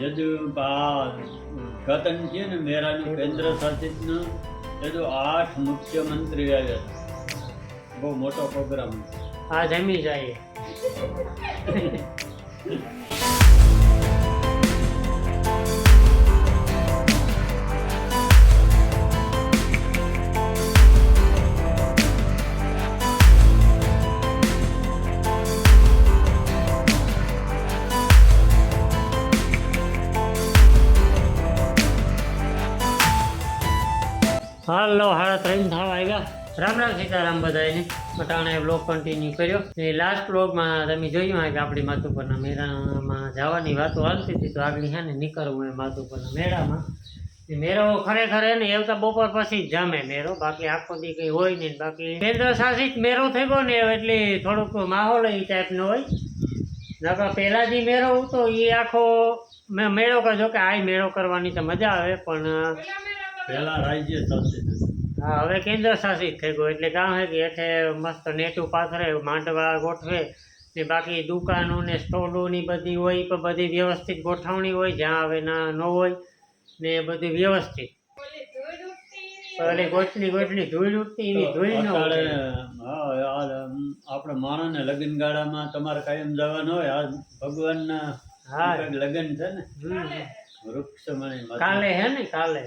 જજુ ઉદઘાટન છે ને મેરાનું કેન્દ્ર શાસિતનું જજુ 8 મુખ્યમંત્રી આવ્યા હતા. બહુ મોટો પ્રોગ્રામ. હા જમી જાય. હાલો 3:30 થવા આવ્યા. રામ રામ સીતારામ બધાને. અટાણે બ્લોગ કન્ટિન્યુ કર્યો. એ લાસ્ટ બ્લોગમાં તમે જોયું કે આપણી માતુપરના મેળામાં જવાની વાતો હાલતી હતી. તો આગળ છે ને નીકળવું એ માતુપરના મેળામાં. એ મેળો ખરેખર ને એવું બપોર પછી જ જામે મેળો, બાકી આખો દી કંઈ હોય નહીં. બાકી કેન્દ્ર શાસિત મેળો થઈ ગયો ને એટલે થોડુંક માહોલ એ ટાઈપનો હોય. નકર પહેલાં જે મેળો હતો એ આખો મેળો કરજો કે આ મેળો કરવાની તો મજા આવે, પણ પહેલા રાજ્ય શાસિત. હા, હવે કેન્દ્ર શાસિત થઈ ગયું એટલે કામ છે કે એઠે મસ્ત નેટું પાથરે, માંડવા ગોઠવે ને બાકી દુકાનો ને સ્ટોલો ની બધી હોય પણ બધી વ્યવસ્થિત ગોઠવણી હોય, જ્યાં હવે ના ન હોય ને બધી વ્યવસ્થિત. એટલે ગોઠલી ધૂળ ઉઠતી એવી ધૂળ ન હોય. આપણે માણસને લગ્ન ગાળામાં તમારે કાયમ જવાનું હોય. આ ભગવાનના લગ્ન છે ને વૃક્ષમણી કાલે હે ને કાલે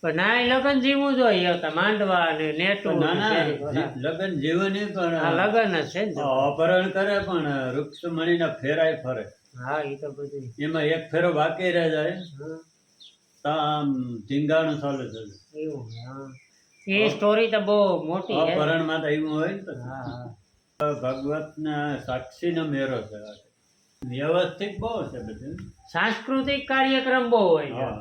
પણ ના લગન જીવું જોઈએ માંડવા ને નેટું. લગન જીવન પણ લગન જ છે ને. અપહરણ કરે પણ વૃક્ષમણીના ફેરાય ફરે. હા એ તો બધું એમાં એક ફેરો બાકી રહી જાય આમ ધીંગાણું ચાલુ થયું એવું. એ સ્ટોરી તો બહુ મોટી છે. અપહરણ માં તો એવું હોય ને. ભગવતના સાક્ષીનો મેળો છે. વ્યવસ્થિત બહુ છે બધું. સાંસ્કૃતિક કાર્યક્રમ બહુ હોય.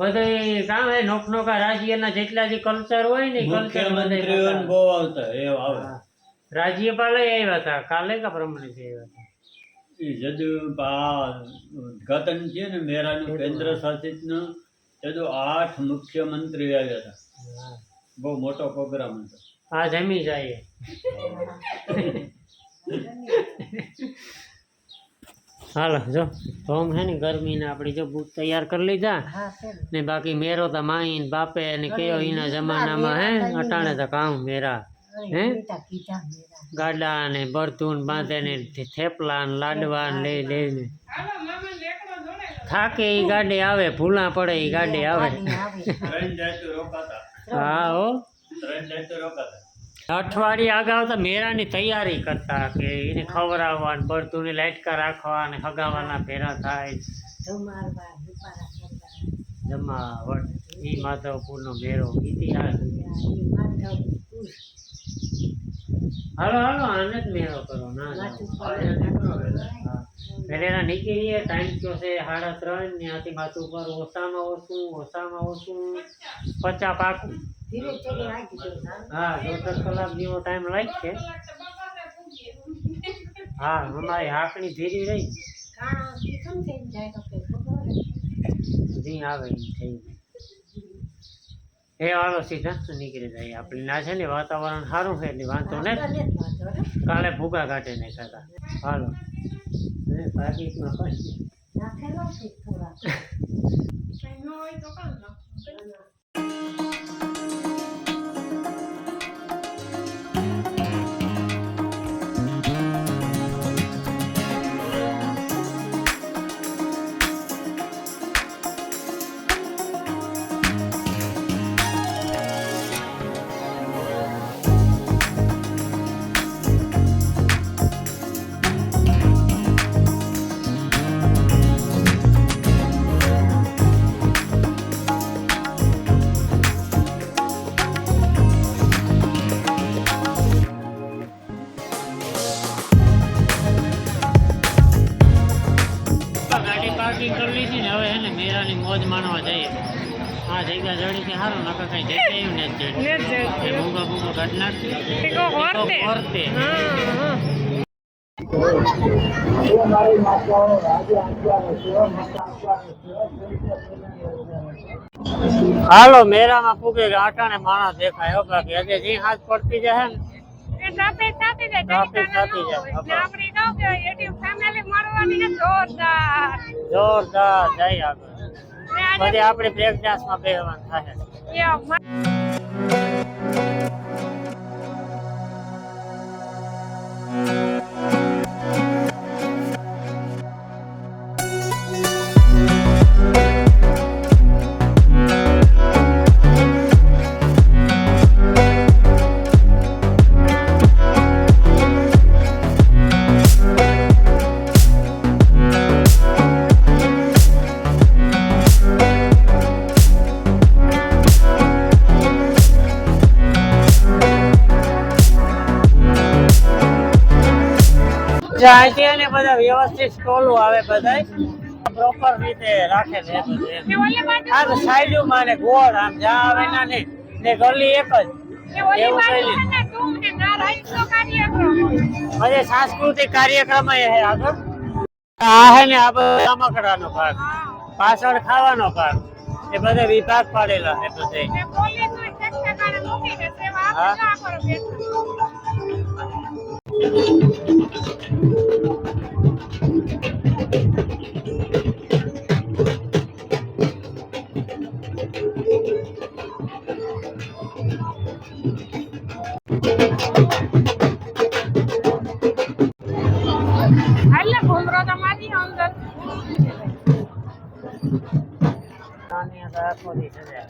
બધા કામ હે નોખનોખા રાજ્યના જેટલા જે કલ્ચર હોય ને કલ્ચર બધા બહુ આવતા એ આવે. રાજ્યપાલ આવ્યા હતા કાલે કા પ્રમાણે આવ્યા હતા. જજુ ઉદઘાટન છે ને મેરાનું કેન્દ્ર શાસિતનું જજુ 8 મુખ્યમંત્રી આવ્યા હતા. બહુ મોટો પ્રોગ્રામ હતો. હા જમી જાય. હાલો જો હોમ હે ને ગરમી ને આપડી જો બૂટ તૈયાર કરી લીધા ને બાકી મેરો તો માઈ ને બાપે ને કયો એના જમાનામાં હે અટાણે તો કામ મેરા હે ગાડા ને બરધુન બાંધે ને થેપલા ને લાડવા ને લઈ લઈને થાકે એ ગાડી આવે, ભૂલા પડે એ ગાડી આવે. હા હો અઠવાડિયે અગાઉ તો મેળાની તૈયારી કરતા કે એને ખવડાવવા ને બરધુને લાઇટકા રાખવા ને હગાવાના ભેરા થાય જમાવટ. એ માધવપુરનો મેળો ઇતિહાસ. હાલો હાલો આને જ મેળો કરો. ના પેલા નીકળીએ ટાઈમ થયો છે 3:30 ને આથી માથું ઉપર ઓછામાં ઓછું 50 પાકું. હા 2 કલાક જેવો ટાઈમ લાગશે. હા અમારી હાકણી ધીરી રહી જી આવે થઈ. એ હાલો સીધા નીકળી જાય. આપણે ના છે ને વાતાવરણ સારું છે એટલે વાંધો ને. કાલે ભૂગા કાઢે ને ખાતા. હાલો પાકીટમાં કરી લીધી ને હવે એને મેળાની મોજ માણવા જઈએ. આ જગ્યા જડી કે સારું નકર કઈ જગ્યા ને ભૂંગો ભૂંગો કાઢ નાખી. હાલો મેળામાં પૂગે આટાણે માણસ દેખાય. બાકી હજે જે હાથ પડતી જાય ને ટ્રાફિક થતી જાય ટ્રાફિક તડકાના થતી ન જાય. હોય. ને આપણી કહું કે યુટ્યુબ ફેમિલી મળવાની છે જોરદાર. જોરદાર જાય આગળ ને આજે પછી આપણે બ્રેક ડાન્સમાં બેહવાનું થાય અહીંથી બધા વ્યવસ્થિત સ્ટોલો આવે બધા પ્રોપર રીતે રાખે છે બધું એમ. ને ઓલી બાજુ આ તો સાઈડમાં ને ગોળ આમ જા આવે ના ને ને ગલી એક જ ને ઓલી એવું બાજુ કઈ છે ને તું ને ના રાઈટનો કાર્યક્રમ બધે સાંસ્કૃતિક કાર્યક્રમ એ હે આગળ આ હે ને આ બધા રમકડાનો ભાગ પાછળ ખાવાનો ભાગ એ બધે વિભાગ પાડેલા છે બધે ને પોલીસ નું ઠેકાણે મૂકી દે સેવા હા. આપી જા કરો બેઠા. હાલે ઘૂમરો તો મારી અંદર નાની અંદર આખોથી સજાય.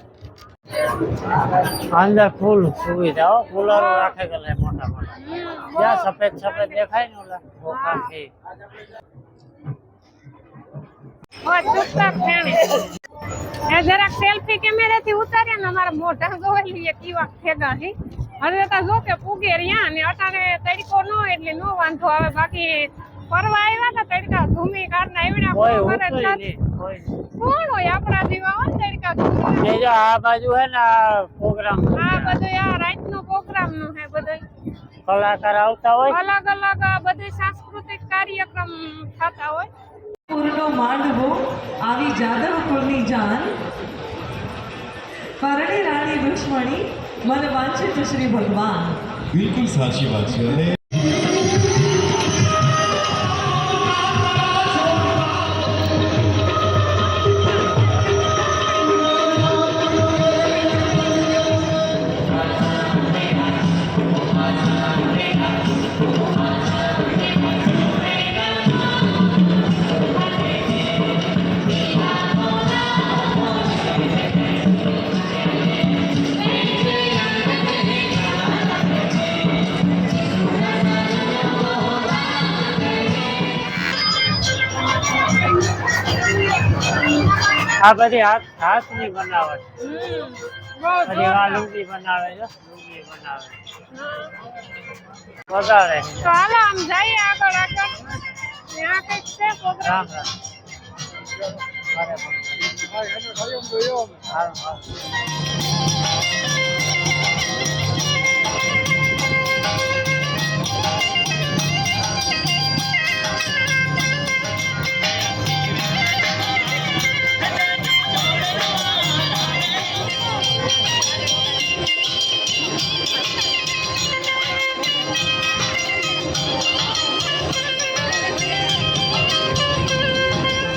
અંદર ફૂલ સુવિધાઓ કુલરો રાખે ગયેલા મોટા મોટા જ્યાં સફેદ સફેદ દેખાય ને ઓલા ગોખાણથી. ચૂપચાપ ફેણે એ જરાક સેલ્ફી કેમેરાથી ઉતાર્યા ને અમારા મોઢા જોઈ લઈએ કેવા ફેગા છે હવે તો જો કે પૂગે રહ્યા ને અટાણે તડકો ન હોય એટલે નો વાંધો આવે બાકી ફરવા આવ્યા ને તડકા ધૂમી કાઢના કોઈ એવડા ઉઠતું નહીં કોઈ નહીં. કોણ હોય આપણા જેવા હોય તડકા ધૂમી ને જો આ બાજુ હે ને આ પ્રોગ્રામ આ બધું આ રાતનો પ્રોગ્રામ નું હે બધું કલાકાર આવતા હોય અલગ અલગ આ બધું સાંસ્કૃતિક કાર્યક્રમ થતા હોય પૂરનો માંડવો આવી જાદવ કુળની જાન પરણે રાણી રૂક્ષ્મણી મન વાંછિત શ્રી ભગવાન. બિલકુલ સાચી વાત છે અને આ બધી હાથની બનાવટ બહુ પછી આ લુગડી બનાવે છે લુગડી બનાવે વગાડે તો હાલો આમ જઈએ આગળ આગળ ત્યાં કંઈક છે પ્રોગ્રામ રામ રામ હારું, હારું.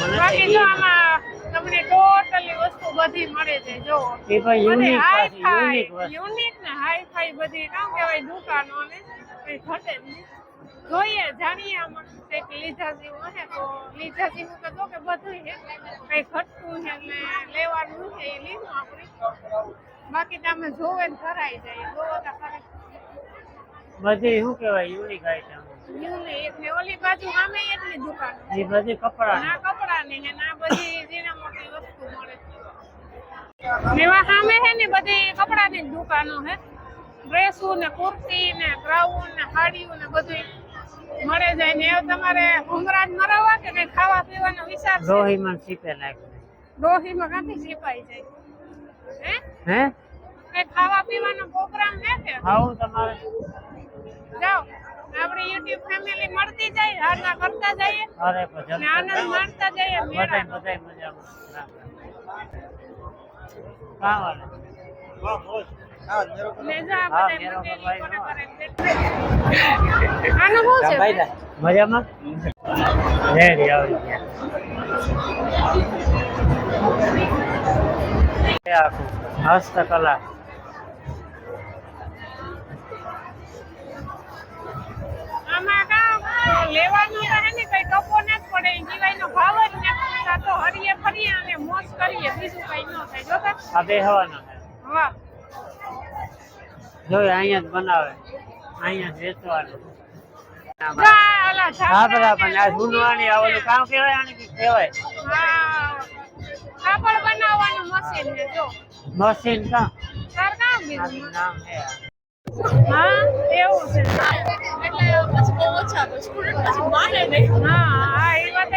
બાકી જો આમાં તમને ટોટલી વસ્તુ બધી મળે છે જો એ પણ યુનિક પાછી યુનિક વસ્તુ યુનિક ને હાઈ ફાઈ બધી કામ કહેવાય દુકાનો ને કઈ ઘટે જ નહીં જોઈએ જાણીએ આમાં કંઈક લીધા જેવું હશે તો લીધા જેવું તો જો કે બધું છે કઈ ઘટતું છે એટલે લેવાનું છે એ લીધું આપણે બાકી તમે જોવે ને ધરાઈ જાય જોવો તો ખરે બધી શું કહેવાય યુનિક આઈટમ યુનિક ને ઓલી બાજુ સામે એટલી દુકાન એ બધી કપડા ના કપડાની હે ના બધી ઝીણા મોટી વસ્તુ મળે એવા સામે હે ને બધી કપડાની જ દુકાનો હે ડ્રેસો ને કુર્તી ને ગ્રાઉન્ડ ને સાડીઓ ને બધું મળે જાય ને એ તમારે ભૂંગરાજ મરાવવા કે કઈ ખાવા પીવાનો વિચાર છે રોહીમાં સીપે નાખે ડોહીમાં કાંથી સિપાઈ જાય હે હે કઈ ખાવા પીવાનો પ્રોગ્રામ હે કે આવું તમારે જાઓ આપણી યુટ્યુબ ફેમિલી મળતી જાય હારના કરતા જઈએ અરે પછી ને આનંદ માણતા જઈએ બધાય મેળાનો બધાય મજામાં કામ વાલે ને જા હા, બધા મેરો મંડેલી ભાઈ કોને નો. કરે આનું શું છે ભાઈ? મજામાં રેડી આવી ગયા એ આખું હસ્તકલા આમાં કામ લેવાનું તો હે ને કઈ ટકો ના જ પડે જીવાયનો ભાવ જ ને આ તો હરીએ ફરીએ અને મોજ કરીએ બીજું કઈ ન થાય જો તો આ બેહવાના છે વાહ જો અહીંયા જ બનાવે અહીંયા જ વેચવાનું ઓલા હા બરાબર આ જૂનવાની આ ઓલું કામ કહેવાય આને કે કહેવાય હા કાપડ બનાવવાનું મશીન છે જો મશીન કા તાર કામ આનું બીજું નામ છે હા એવું છે એટલે પછી બહુ ઓછા તો સ્ટુડન્ટ પછી માને નહીં હા હા એ વાત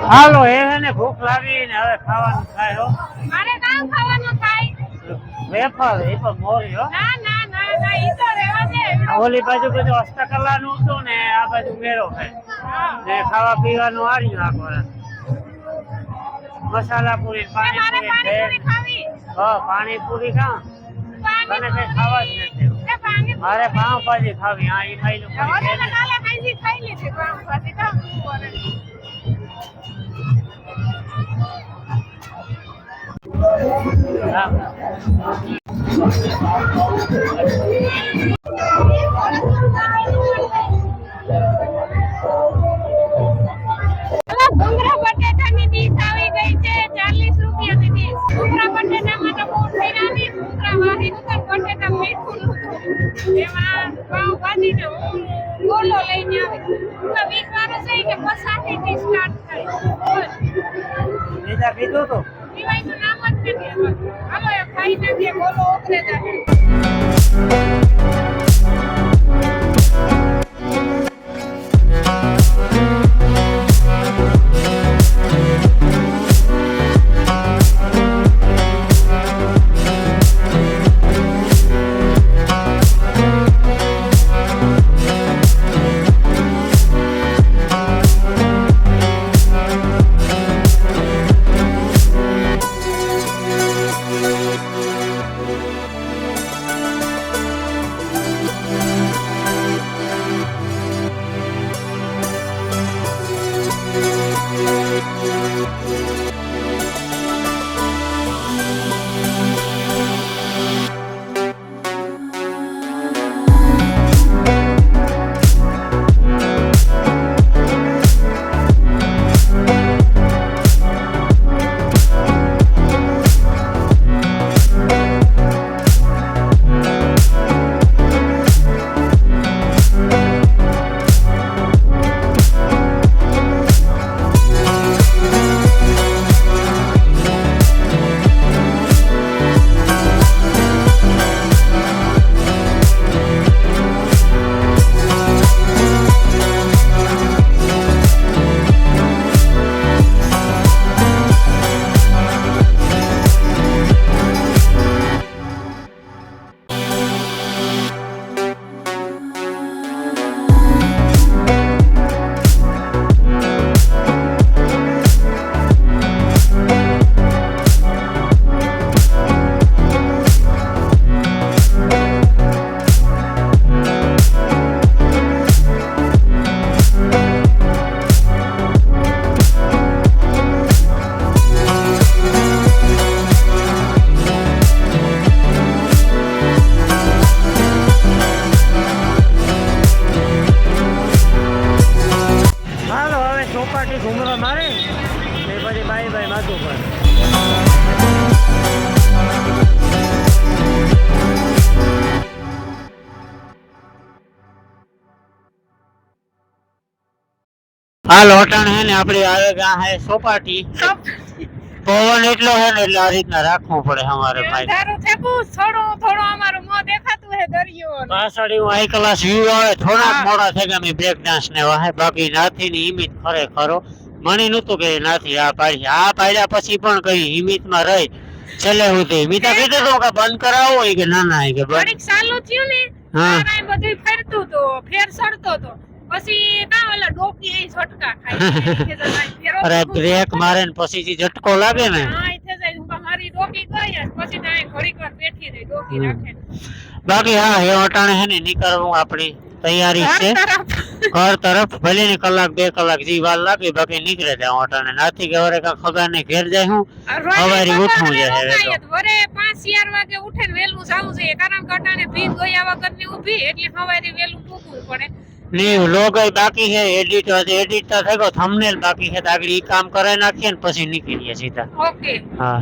હાલો એ હે ને ભૂખ લાગી ને હવે ખાવાનું થાય હો મારે કામ ખાવાનું થાય વેફર એ પણ મોરી હો ના ના ના ના ઈ તો રહેવા દે ઓલી બાજુ બધું હસ્તકલાનું હતું ને આ બાજુ મેરો છે હા ને ખાવા પીવાનું હાર્યું આખો મસાલા પૂરી મારે પાણીપુરી પાણીપુરી ખાવી પાણીપુરી ખા તને કઈ ખાવા જ નથી એ પાણી મારે પાવભાજી ખાવી હા એ ખાઈ લો હવે તો કાલે ખાઈ લીધી કામ પછી કામ કરે ભૂંગળા બટેટાની ડીશ આવી ગઈ છે 40 રૂપિયાની ડીશ ભૂંગળા બટેટામાં તો બહુ ઠીરા નહીં ભૂંગળા વાળી દુકાન બટેટા મીઠું નહોતું એમાં પાવભાજી ને ગોલો લઈને આવી તો 20 વર્ષ થઈ કે 50 થી સ્ટાર્ટ થાય બીજા કીધું તો દિવાળીનું નામ જ નથી હાલો એ ખાઈ નાખીએ ગોલો ઉતરે જાય આ લોટણ હે ને આપડી આવે ગા હે સોપાટી પવન એટલો હે ને એટલે આ રીતના રાખવું પડે અમારે ભાઈ અંધારું થેકું થોડું અમારું મોં દેખાતું હે દરિયો પાછળ એવું હાઈ ક્લાસ વ્યૂ આવે થોડાક મોડા થઈ ગયા બ્રેક ડાન્સ ને વાહે બાકી નાથી ની હિમિત ખરેખરો મણી નતું કે નાથી આ પાડ્યા પછી પણ કઈ હિમિત માં રહી છેલ્લે સુધી હિમિતા કીધું તો કે બંધ કરાવો કે ના કે બંધ ચાલુ થયું ને હા બધું ફેરતું તો ફેર સડતો તો પછી કા ઓલા ડોકી અહીં ઝટકા ખાય અરે બ્રેક મારે ને પછી ઝટકો લાગે ને હા એટલે જાય હું મારી ડોકી ગઈ પછી ત્યાં ઘડી ઘડીક વાર બેઠી રહી ડોકી રાખે બાકી હા એ અટાણે હે ને નીકળવું આપણી તૈયારી છે ઘર તરફ ભલે ને કલાક 2 કલાક જી વાર લાગે બાકી નીકળે જાવ અટાણે નાથી કે વરે કા ખગા ને ઘેર જાય હું સવારે ઉઠવું જાય વરે 5-4 વાગે ઉઠે ને વેલું જાવું જોઈએ કારણ કે અટાણે ભી ગોયા વગરની ઊભી એટલે સવારે વેલું પૂકવું પડે ને લોગ બાકી છે એડિટ એડિટ તો થઈ ગયો થંબનેલ બાકી છે તો આગળ ઈ કામ કરાવી નાખીએ ને પછી નીકળીએ સીધા ઓકે હા